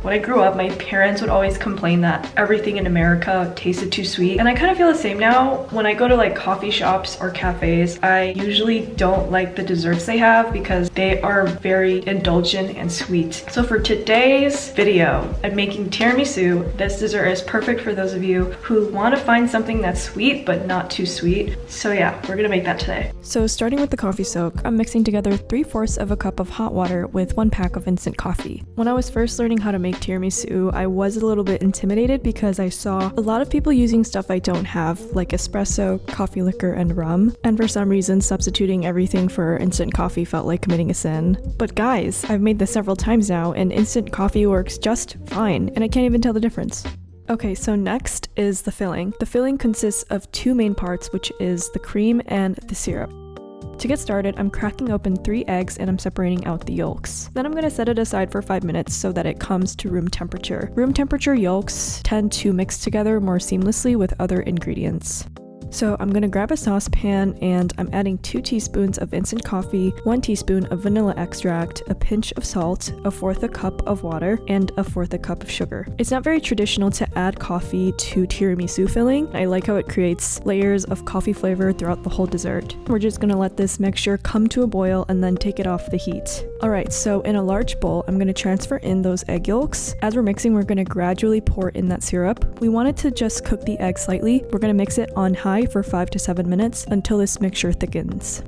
When I grew up, my parents would always complain that everything in America tasted too sweet. And I kind of feel the same now. When I go to like coffee shops or cafes, I usually don't like the desserts they have because they are very indulgent and sweet. So for today's video, I'm making tiramisu. This dessert is perfect for those of you who want to find something that's sweet but not too sweet. So yeah, we're gonna make that today. So starting with the coffee soak, I'm mixing together 3/4 of a cup of hot water with 1 pack of instant coffee. When I was first learning how to make tiramisu, I was a little bit intimidated because I saw a lot of people using stuff I don't have, like espresso, coffee liquor, and rum, and for some reason substituting everything for instant coffee felt like committing a sin. But guys, I've made this several times now and instant coffee works just fine, and I can't even tell the difference. Okay, so next is the filling. The filling consists of 2 main parts, which is the cream and the syrup. To get started, I'm cracking open 3 eggs and I'm separating out the yolks. Then I'm going to set it aside for 5 minutes so that it comes to room temperature. Room temperature yolks tend to mix together more seamlessly with other ingredients. So I'm going to grab a saucepan and I'm adding 2 teaspoons of instant coffee, 1 teaspoon of vanilla extract, a pinch of salt, 1/4 a cup of water, and 1/4 a cup of sugar. It's not very traditional to add coffee to tiramisu filling. I like how it creates layers of coffee flavor throughout the whole dessert. We're just going to let this mixture come to a boil and then take it off the heat. Alright, so in a large bowl, I'm going to transfer in those egg yolks. As we're mixing, we're going to gradually pour in that syrup. We want it to just cook the egg slightly. We're going to mix it on high for 5 to 7 minutes until this mixture thickens.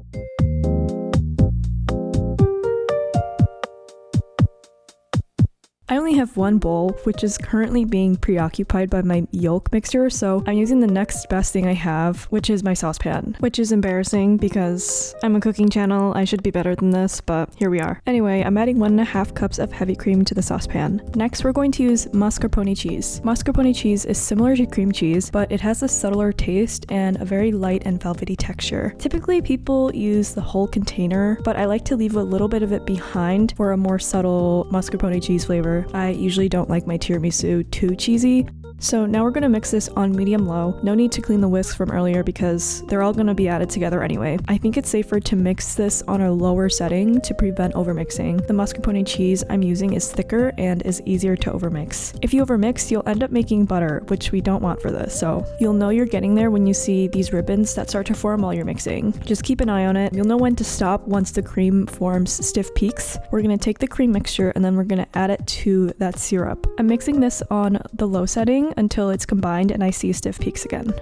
I only have 1 bowl, which is currently being preoccupied by my yolk mixture, so I'm using the next best thing I have, which is my saucepan, which is embarrassing because I'm a cooking channel, I should be better than this, but here we are. Anyway, I'm adding 1.5 cups of heavy cream to the saucepan. Next, we're going to use mascarpone cheese. Mascarpone cheese is similar to cream cheese, but it has a subtler taste and a very light and velvety texture. Typically, people use the whole container, but I like to leave a little bit of it behind for a more subtle mascarpone cheese flavor. I usually don't like my tiramisu too cheesy. So now we're going to mix this on medium-low. No need to clean the whisks from earlier because they're all going to be added together anyway. I think it's safer to mix this on a lower setting to prevent overmixing. The mascarpone cheese I'm using is thicker and is easier to overmix. If you overmix, you'll end up making butter, which we don't want for this. So you'll know you're getting there when you see these ribbons that start to form while you're mixing. Just keep an eye on it. You'll know when to stop once the cream forms stiff peaks. We're going to take the cream mixture and then we're going to add it to that syrup. I'm mixing this on the low setting until it's combined and I see stiff peaks again.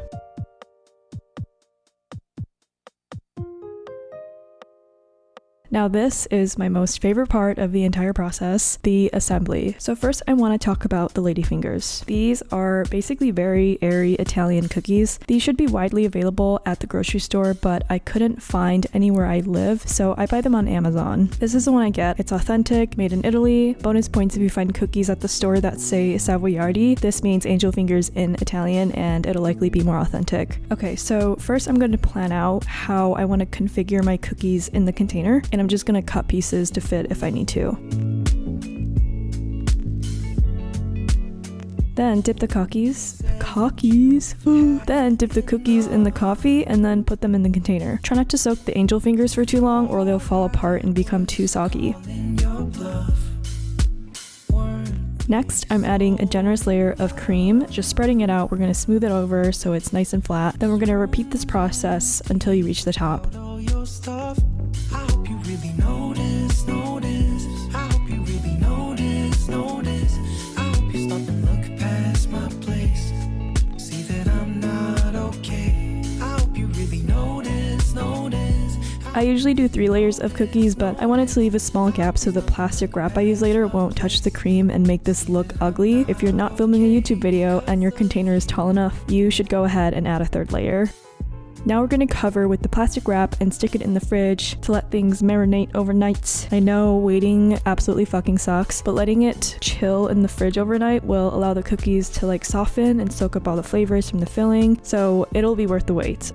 Now this is my most favorite part of the entire process, the assembly. So first I want to talk about the ladyfingers. These are basically very airy Italian cookies. These should be widely available at the grocery store, but I couldn't find anywhere I live, so I buy them on Amazon. This is the one I get. It's authentic, made in Italy. Bonus points if you find cookies at the store that say savoiardi. This means angel fingers in Italian and it'll likely be more authentic. Okay, so first I'm going to plan out how I want to configure my cookies in the container. And I'm just going to cut pieces to fit if I need to. Then dip the Then dip the cookies in the coffee and then put them in the container. Try not to soak the angel fingers for too long or they'll fall apart and become too soggy. Next, I'm adding a generous layer of cream, just spreading it out. We're going to smooth it over so it's nice and flat. Then we're going to repeat this process until you reach the top. I usually do 3 layers of cookies, but I wanted to leave a small gap so the plastic wrap I use later won't touch the cream and make this look ugly. If you're not filming a YouTube video and your container is tall enough, you should go ahead and add a 3rd layer. Now we're going to cover with the plastic wrap and stick it in the fridge to let things marinate overnight. I know waiting absolutely fucking sucks, but letting it chill in the fridge overnight will allow the cookies to like soften and soak up all the flavors from the filling, so it'll be worth the wait.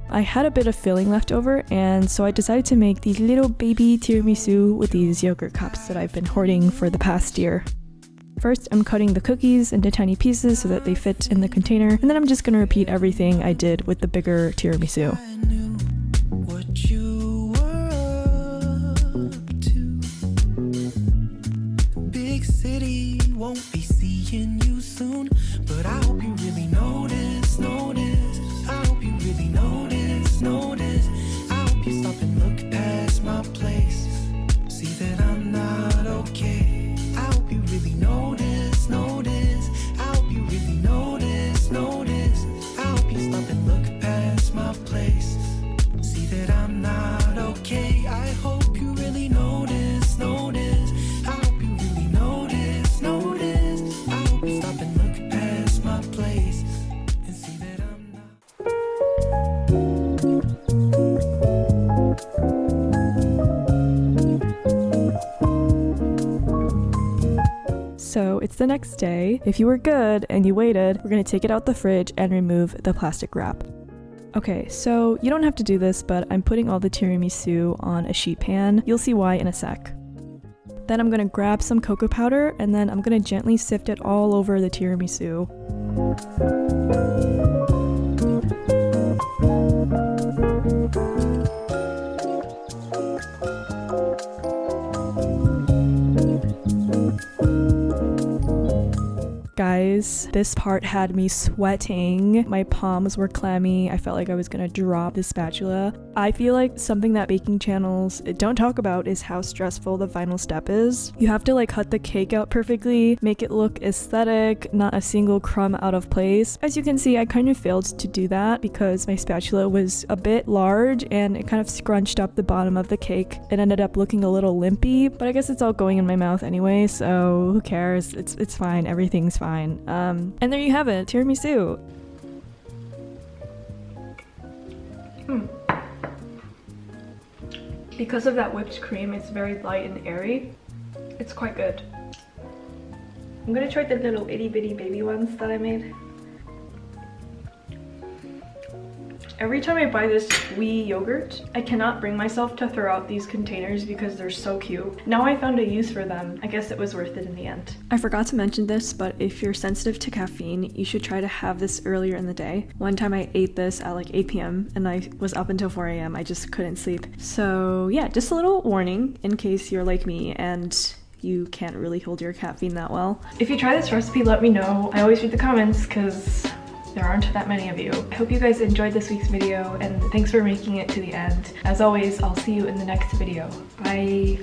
I had a bit of filling left over, and so I decided to make these little baby tiramisu with these yogurt cups that I've been hoarding for the past year. First, I'm cutting the cookies into tiny pieces so that they fit in the container, and then I'm just going to repeat everything I did with the bigger tiramisu. won't be seeing you soon, but I hope you really notice, notice. I hope you really notice, notice. I hope you stop and look past my place, see that I'm not okay. I hope you really notice, notice. I hope you really notice, notice. I hope you stop and look past my place, see that I'm not okay. I hope you really notice, notice. I hope you really notice, notice. I hope you stop and look past my place and see that I'm not. So it's the next day. If you were good and you waited, we're gonna take it out the fridge and remove the plastic wrap. Okay, so you don't have to do this, but I'm putting all the tiramisu on a sheet pan. You'll see why in a sec. Then I'm gonna grab some cocoa powder and then I'm gonna gently sift it all over the tiramisu. Guys, this part had me sweating. My palms were clammy. I felt like I was gonna drop the spatula. I feel like something that baking channels don't talk about is how stressful the final step is. You have to like cut the cake out perfectly, make it look aesthetic, not a single crumb out of place. As you can see, I kind of failed to do that because my spatula was a bit large and it kind of scrunched up the bottom of the cake. It ended up looking a little limpy, but I guess it's all going in my mouth anyway, so who cares? It's fine. Everything's fine. And there you have it, tiramisu. Because of that whipped cream, it's very light and airy. It's quite good. I'm gonna try the little itty bitty baby ones that I made. Every time I buy this wee yogurt, I cannot bring myself to throw out these containers because they're so cute. Now I found a use for them. I guess it was worth it in the end. I forgot to mention this, but if you're sensitive to caffeine, you should try to have this earlier in the day. One time I ate this at like 8 p.m. and I was up until 4 a.m. I just couldn't sleep. So yeah, just a little warning in case you're like me and you can't really hold your caffeine that well. If you try this recipe, let me know. I always read the comments because there aren't that many of you. I hope you guys enjoyed this week's video and thanks for making it to the end. As always, I'll see you in the next video. Bye!